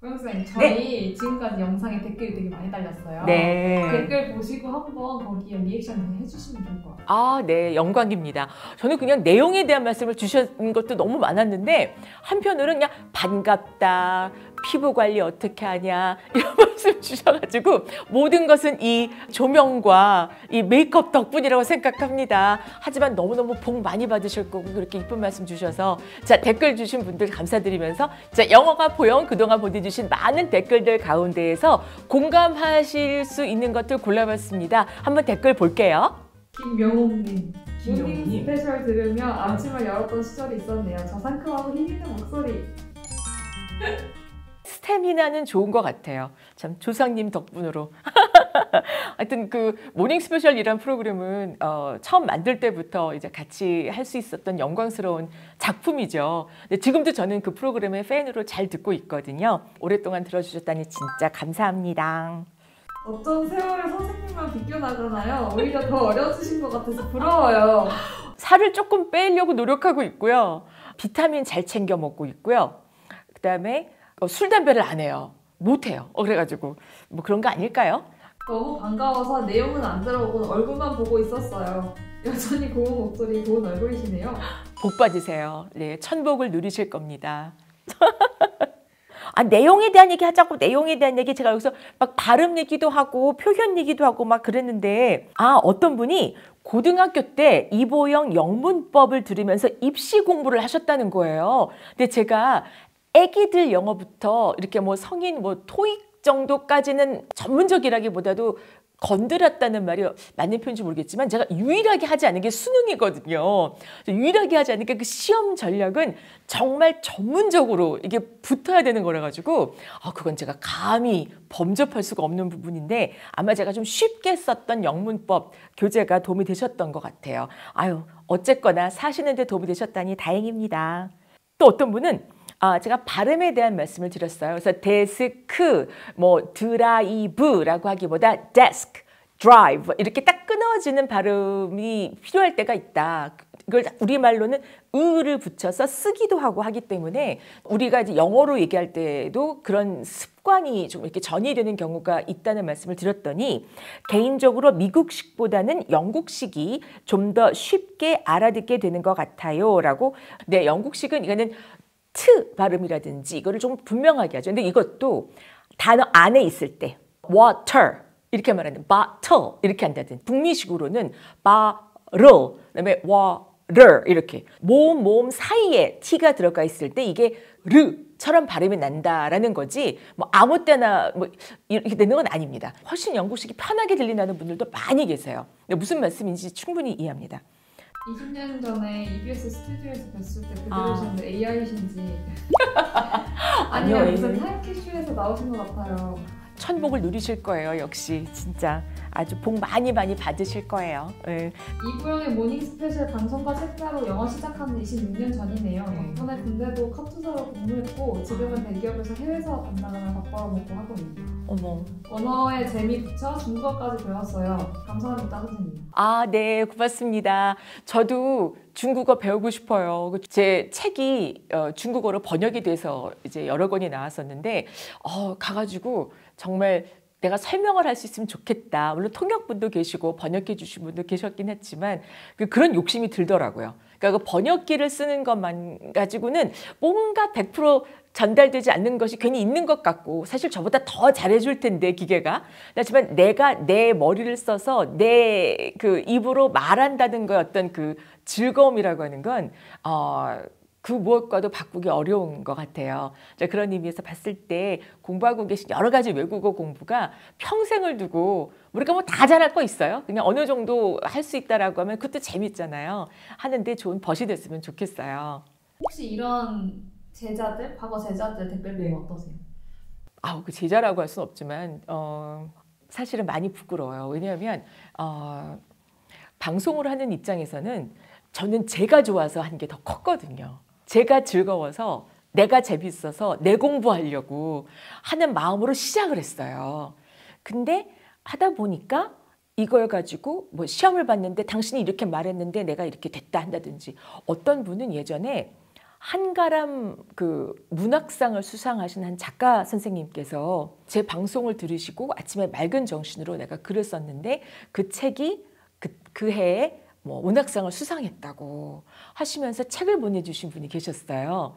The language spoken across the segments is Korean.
고영쌤, 네. 저희 지금까지 영상에 댓글이 되게 많이 달렸어요. 네. 댓글 보시고 한번 거기에 리액션 해주시면 좋을 것 같아요. 아, 네. 영광입니다. 저는 그냥 내용에 대한 말씀을 주신 것도 너무 많았는데 한편으로는 그냥 반갑다, 피부 관리 어떻게 하냐 이런 말씀 주셔가지고 모든 것은 이 조명과 이 메이크업 덕분이라고 생각합니다. 하지만 너무너무 복 많이 받으실 거고 그렇게 이쁜 말씀 주셔서 자, 댓글 주신 분들 감사드리면서 자, 영어가 보영 그동안 보내주신 많은 댓글들 가운데에서 공감하실 수 있는 것들 골라봤습니다. 한번 댓글 볼게요. 김명옥님. 김명옥님. 모닝 스페셜 들으며 아침을 열었던 시절이 있었네요. 저 상큼하고 힘있는 목소리. 스태미나는 좋은 것 같아요. 참 조상님 덕분으로. 하여튼 그 모닝 스페셜이란 프로그램은 처음 만들 때부터 이제 같이 할 수 있었던 영광스러운 작품이죠. 근데 지금도 저는 그 프로그램의 팬으로 잘 듣고 있거든요. 오랫동안 들어주셨다니 진짜 감사합니다. 어쩜 세월을 선생님만 비껴나가나요? 오히려 더 어려지신 것 같아서 부러워요. 살을 조금 빼려고 노력하고 있고요. 비타민 잘 챙겨 먹고 있고요. 그다음에 술, 담배를 안 해요. 못 해요. 그래가지고 뭐 그런 거 아닐까요? 너무 반가워서 내용은 안 들어보고 얼굴만 보고 있었어요. 여전히 고운 목소리, 고운 얼굴이시네요. 복 받으세요. 네, 천복을 누리실 겁니다. 아, 내용에 대한 얘기 하자고 내용에 대한 얘기 제가 여기서 막 발음 얘기도 하고 표현 얘기도 하고 막 그랬는데 어떤 분이 고등학교 때 이보영 영문법을 들으면서 입시 공부를 하셨다는 거예요. 근데 제가 애기들 영어부터 이렇게 뭐 성인 뭐 토익 정도까지는 전문적이라기보다도 건드렸다는 말이 맞는 표현인지 모르겠지만 제가 유일하게 하지 않은 게 수능이거든요. 유일하게 하지 않은 게 그 시험 전략은 정말 전문적으로 이게 붙어야 되는 거라 가지고 그건 제가 감히 범접할 수가 없는 부분인데 아마 제가 좀 쉽게 썼던 영문법 교재가 도움이 되셨던 것 같아요. 어쨌거나 사시는데 도움이 되셨다니 다행입니다. 또 어떤 분은 제가 발음에 대한 말씀을 드렸어요. 그래서 데스크, 뭐 드라이브라고 하기보다 desk, drive 이렇게 딱 끊어지는 발음이 필요할 때가 있다. 이걸 우리말로는 을을 붙여서 쓰기도 하고 하기 때문에 우리가 이제 영어로 얘기할 때도 그런 습관이 좀 이렇게 전이 되는 경우가 있다는 말씀을 드렸더니 개인적으로 미국식보다는 영국식이 좀 더 쉽게 알아듣게 되는 것 같아요. 라고. 네, 영국식은 이거는 트 발음이라든지 이거를 좀 분명하게 하죠. 근데 이것도 단어 안에 있을 때 water 이렇게 말하는 bottle 이렇게 한다든지 북미식으로는 bottle 그다음에 water 이렇게 모음 사이에 t가 들어가 있을 때 이게 르처럼 발음이 난다라는 거지 뭐 아무 때나 뭐 이렇게 되는 건 아닙니다. 훨씬 영국식이 편하게 들린다는 분들도 많이 계세요. 근데 무슨 말씀인지 충분히 이해합니다. 20년 전에 EBS 스튜디오에서 뵀을 때 그대로셨는데 AI이신지 아니면 무슨 타임캡슐에서 나오신 것 같아요. 천복을 누리실 거예요. 역시 진짜 아주 복 많이 받으실 거예요. 네. 이보영의 모닝 스페셜 방송과 책자로 영어 시작한 지 26년 전이네요. 덕분에 군대도 카투사로 근무했고 지금은 대기업에서 해외 사업 담당하며 밥 벌어먹고 하고 있네요. 어머. 언어에 재미 붙여 중국어까지 배웠어요. 감사합니다, 선생님. 네, 고맙습니다. 저도 중국어 배우고 싶어요. 제 책이 중국어로 번역이 돼서 이제 여러 권이 나왔었는데 가가지고 정말 내가 설명을 할 수 있으면 좋겠다. 물론 통역분도 계시고 번역해 주신 분도 계셨긴 했지만 그런 욕심이 들더라고요. 그러니까 그 번역기를 쓰는 것만 가지고는 뭔가 100% 전달되지 않는 것이 괜히 있는 것 같고 사실 저보다 더 잘해줄 텐데 기계가. 하지만 내가 내 머리를 써서 내 그 입으로 말한다는 거의 어떤 그 즐거움이라고 하는 건 그 무엇과도 바꾸기 어려운 것 같아요. 그런 의미에서 봤을 때 공부하고 계신 여러 가지 외국어 공부가 평생을 두고 우리가 뭐 다 잘할 거 있어요. 그냥 어느 정도 할 수 있다라고 하면 그것도 재밌잖아요. 하는데 좋은 벗이 됐으면 좋겠어요. 혹시 이런 제자들, 과거 제자들 댓글 내용 어떠세요? 그 제자라고 할 수는 없지만 사실은 많이 부끄러워요. 왜냐하면 방송을 하는 입장에서는 저는 제가 좋아서 한 게 더 컸거든요. 제가 즐거워서 내가 재밌어서 내 공부하려고 하는 마음으로 시작을 했어요. 근데 하다 보니까 이걸 가지고 뭐 시험을 봤는데 당신이 이렇게 말했는데 내가 이렇게 됐다 한다든지 어떤 분은 예전에 한가람 그 문학상을 수상하신 한 작가 선생님께서 제 방송을 들으시고 아침에 맑은 정신으로 내가 글을 썼는데 그 책이 그 해에 뭐 문학상을 수상했다고 하시면서 책을 보내주신 분이 계셨어요.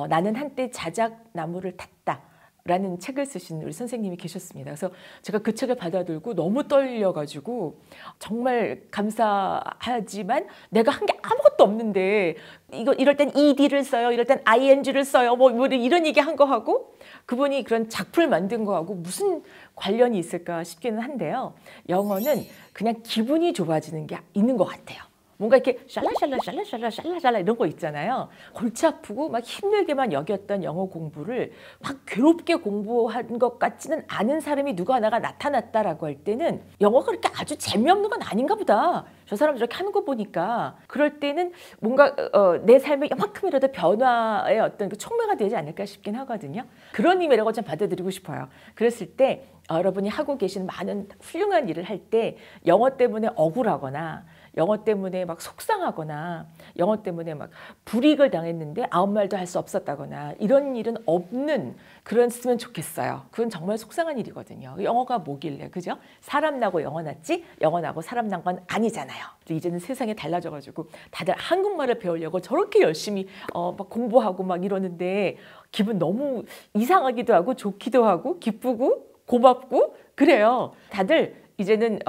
나는 한때 자작나무를 탔다. 라는 책을 쓰신 우리 선생님이 계셨습니다. 그래서 제가 그 책을 받아들고 너무 떨려가지고 정말 감사하지만 내가 한 게 아무것도 없는데 이럴 땐 ed를 써요. 이럴 땐 ing를 써요. 뭐 이런 얘기 한 거하고 그분이 그런 작품을 만든 거하고 무슨 관련이 있을까 싶기는 한데요. 영어는 그냥 기분이 좋아지는 게 있는 것 같아요. 뭔가 이렇게 샬라샬라 이런 거 있잖아요. 골치 아프고 막 힘들게만 여겼던 영어 공부를 막 괴롭게 공부한 것 같지는 않은 사람이 누가 하나가 나타났다라고 할 때는 영어가 그렇게 아주 재미없는 건 아닌가 보다. 저 사람 저렇게 하는 거 보니까 그럴 때는 뭔가 내 삶에 이만큼이라도 변화의 어떤 그 촉매가 되지 않을까 싶긴 하거든요. 그런 의미라고 좀 받아들이고 싶어요. 그랬을 때 여러분이 하고 계신 많은 훌륭한 일을 할 때 영어 때문에 억울하거나 영어 때문에 막 속상하거나 영어 때문에 막 불이익을 당했는데 아무 말도 할 수 없었다거나 이런 일은 없는 그랬으면 좋겠어요. 그건 정말 속상한 일이거든요. 영어가 뭐길래 그죠? 사람 나고 영어 났지 영어 나고 사람 난 건 아니잖아요. 이제는 세상이 달라져가지고 다들 한국말을 배우려고 저렇게 열심히 막 공부하고 막 이러는데 기분 너무 이상하기도 하고 좋기도 하고 기쁘고 고맙고 그래요. 다들 이제는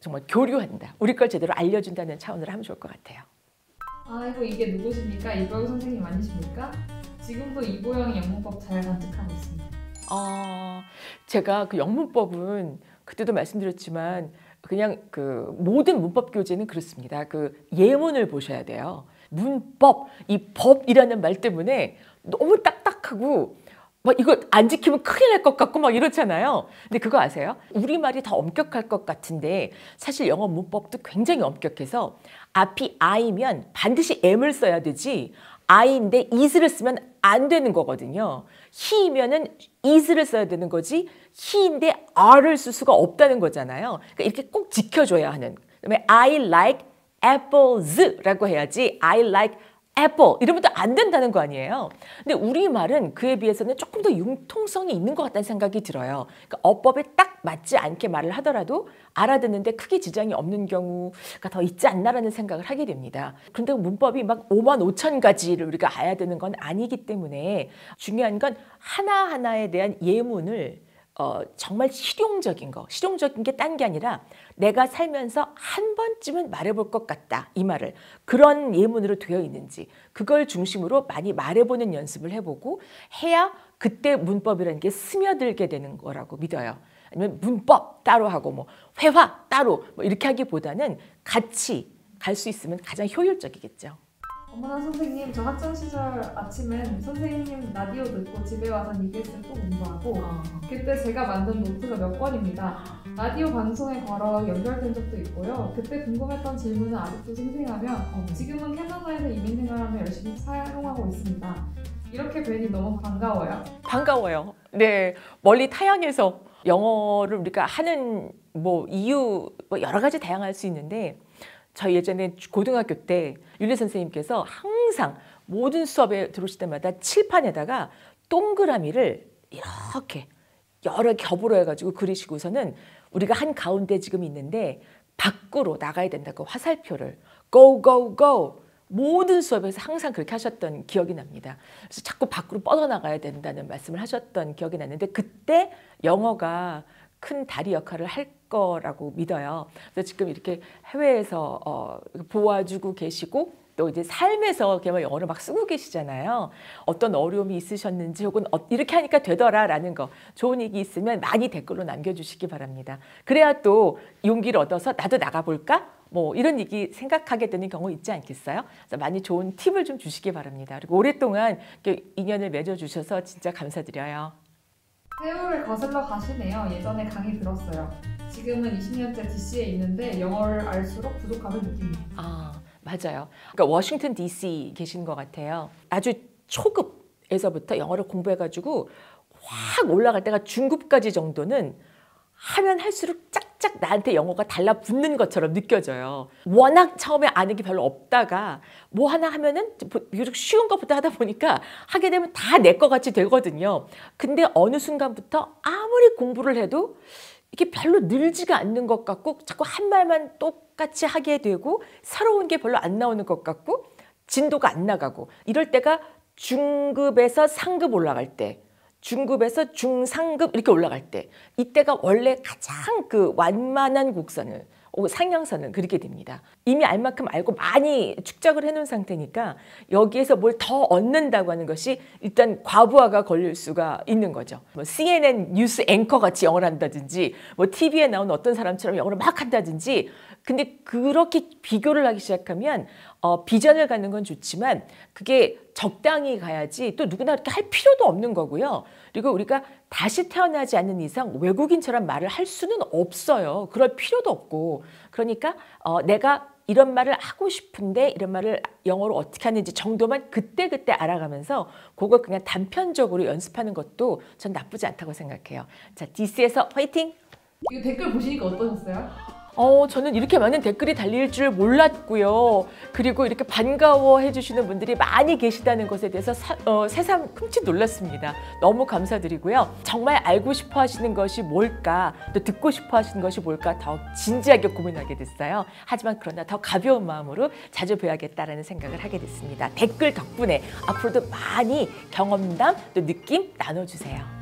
정말 교류한다. 우리 걸 제대로 알려준다는 차원으로 하면 좋을 것 같아요. 아이고 이게 누구십니까? 이보영 선생님 아니십니까? 지금도 이보영의 영문법 잘 간직하고 있습니다. 제가 그 영문법은 그때도 말씀드렸지만 그냥 그 모든 문법 교재는 그렇습니다. 그 예문을 보셔야 돼요. 문법, 이 법이라는 말 때문에 너무 딱딱하고 막 이거 안 지키면 큰일 날 것 같고 막 이렇잖아요. 근데 그거 아세요? 우리말이 더 엄격할 것 같은데 사실 영어 문법도 굉장히 엄격해서 앞이 I면 반드시 M을 써야 되지 I인데 is를 쓰면 안 되는 거거든요. he이면은 is를 써야 되는 거지 he인데 R을 쓸 수가 없다는 거잖아요. 그러니까 이렇게 꼭 지켜줘야 하는. 그다음에 I like apples라고 해야지 I like 애플 이러면 또 안 된다는 거 아니에요. 근데 우리말은 그에 비해서는 조금 더 융통성이 있는 것 같다는 생각이 들어요. 그러니까 어법에 딱 맞지 않게 말을 하더라도 알아듣는데 크게 지장이 없는 경우가 더 있지 않나라는 생각을 하게 됩니다. 그런데 문법이 막 5만 5천 가지를 우리가 알아야 되는 건 아니기 때문에 중요한 건 하나하나에 대한 예문을 정말 실용적인 게 딴 게 아니라 내가 살면서 한 번쯤은 말해볼 것 같다 이 말을 그런 예문으로 되어 있는지 그걸 중심으로 많이 말해보는 연습을 해보고 해야 그때 문법이라는 게 스며들게 되는 거라고 믿어요. 아니면 문법 따로 하고 뭐 회화 따로 뭐 이렇게 하기보다는 같이 갈 수 있으면 가장 효율적이겠죠. 어머나 선생님, 저 학창 시절 아침엔 선생님 라디오 듣고 집에 와서 EBS 또 공부하고 그때 제가 만든 노트가 몇 권입니다. 라디오 방송에 걸어 연결된 적도 있고요. 그때 궁금했던 질문은 아직도 생생하며 지금은 캐나다에서 이민 생활하며 열심히 사용하고 있습니다. 이렇게 뵈니 너무 반가워요. 반가워요. 네, 멀리 타양에서 영어를 우리가 하는 뭐 이유 뭐 여러 가지 다양할 수 있는데 저희 예전에 고등학교 때 윤리 선생님께서 항상 모든 수업에 들어오실 때마다 칠판에다가 동그라미를 이렇게 여러 겹으로 해가지고 그리시고서는 우리가 한 가운데 지금 있는데 밖으로 나가야 된다고 화살표를 go go go 모든 수업에서 항상 그렇게 하셨던 기억이 납니다. 그래서 자꾸 밖으로 뻗어나가야 된다는 말씀을 하셨던 기억이 났는데 그때 영어가 큰 다리 역할을 할 거라고 믿어요. 그래서 지금 이렇게 해외에서 보아주고 계시고 또 이제 삶에서 영어를 막 쓰고 계시잖아요. 어떤 어려움이 있으셨는지 혹은 이렇게 하니까 되더라라는 거 좋은 얘기 있으면 많이 댓글로 남겨주시기 바랍니다. 그래야 또 용기를 얻어서 나도 나가볼까? 뭐 이런 얘기 생각하게 되는 경우 있지 않겠어요? 그래서 많이 좋은 팁을 좀 주시기 바랍니다. 그리고 오랫동안 인연을 맺어주셔서 진짜 감사드려요. 세월을 거슬러 가시네요. 예전에 강의 들었어요. 지금은 20년째 DC에 있는데 영어를 알수록 부족함을 느낍니다. 맞아요. 그러니까 워싱턴 DC 계신 것 같아요. 아주 초급에서부터 영어를 공부해가지고 확 올라갈 때가 중급까지 정도는 하면 할수록 살짝 나한테 영어가 달라붙는 것처럼 느껴져요. 워낙 처음에 아는 게 별로 없다가 뭐 하나 하면은 비교적 쉬운 것부터 하다 보니까 하게 되면 다 내 것 같이 되거든요. 근데 어느 순간부터 아무리 공부를 해도 이게 별로 늘지가 않는 것 같고 자꾸 한 말만 똑같이 하게 되고 새로운 게 별로 안 나오는 것 같고 진도가 안 나가고 이럴 때가 중급에서 상급 올라갈 때 중급에서 중상급 이렇게 올라갈 때 이때가 원래 가장 그 완만한 곡선을 상향선은 그렇게 됩니다. 이미 알 만큼 알고 많이 축적을 해놓은 상태니까 여기에서 뭘 더 얻는다고 하는 것이 일단 과부하가 걸릴 수가 있는 거죠. 뭐 CNN 뉴스 앵커 같이 영어를 한다든지 뭐 TV에 나오는 어떤 사람처럼 영어를 막 한다든지 근데 그렇게 비교를 하기 시작하면 비전을 갖는 건 좋지만 그게 적당히 가야지 또 누구나 그렇게 할 필요도 없는 거고요. 그리고 우리가 다시 태어나지 않는 이상 외국인처럼 말을 할 수는 없어요. 그럴 필요도 없고. 그러니까 내가 이런 말을 하고 싶은데 이런 말을 영어로 어떻게 하는지 정도만 그때그때 알아가면서 그걸 그냥 단편적으로 연습하는 것도 전 나쁘지 않다고 생각해요. 자, 디스에서 화이팅! 이거 댓글 보시니까 어떠셨어요? 저는 이렇게 많은 댓글이 달릴 줄 몰랐고요. 그리고 이렇게 반가워해 주시는 분들이 많이 계시다는 것에 대해서 새삼 흠칫 놀랐습니다. 너무 감사드리고요. 정말 알고 싶어 하시는 것이 뭘까, 또 듣고 싶어 하시는 것이 뭘까 더 진지하게 고민하게 됐어요. 하지만 그러나 더 가벼운 마음으로 자주 뵈야겠다라는 생각을 하게 됐습니다. 댓글 덕분에 앞으로도 많이 경험담, 또 느낌 나눠주세요.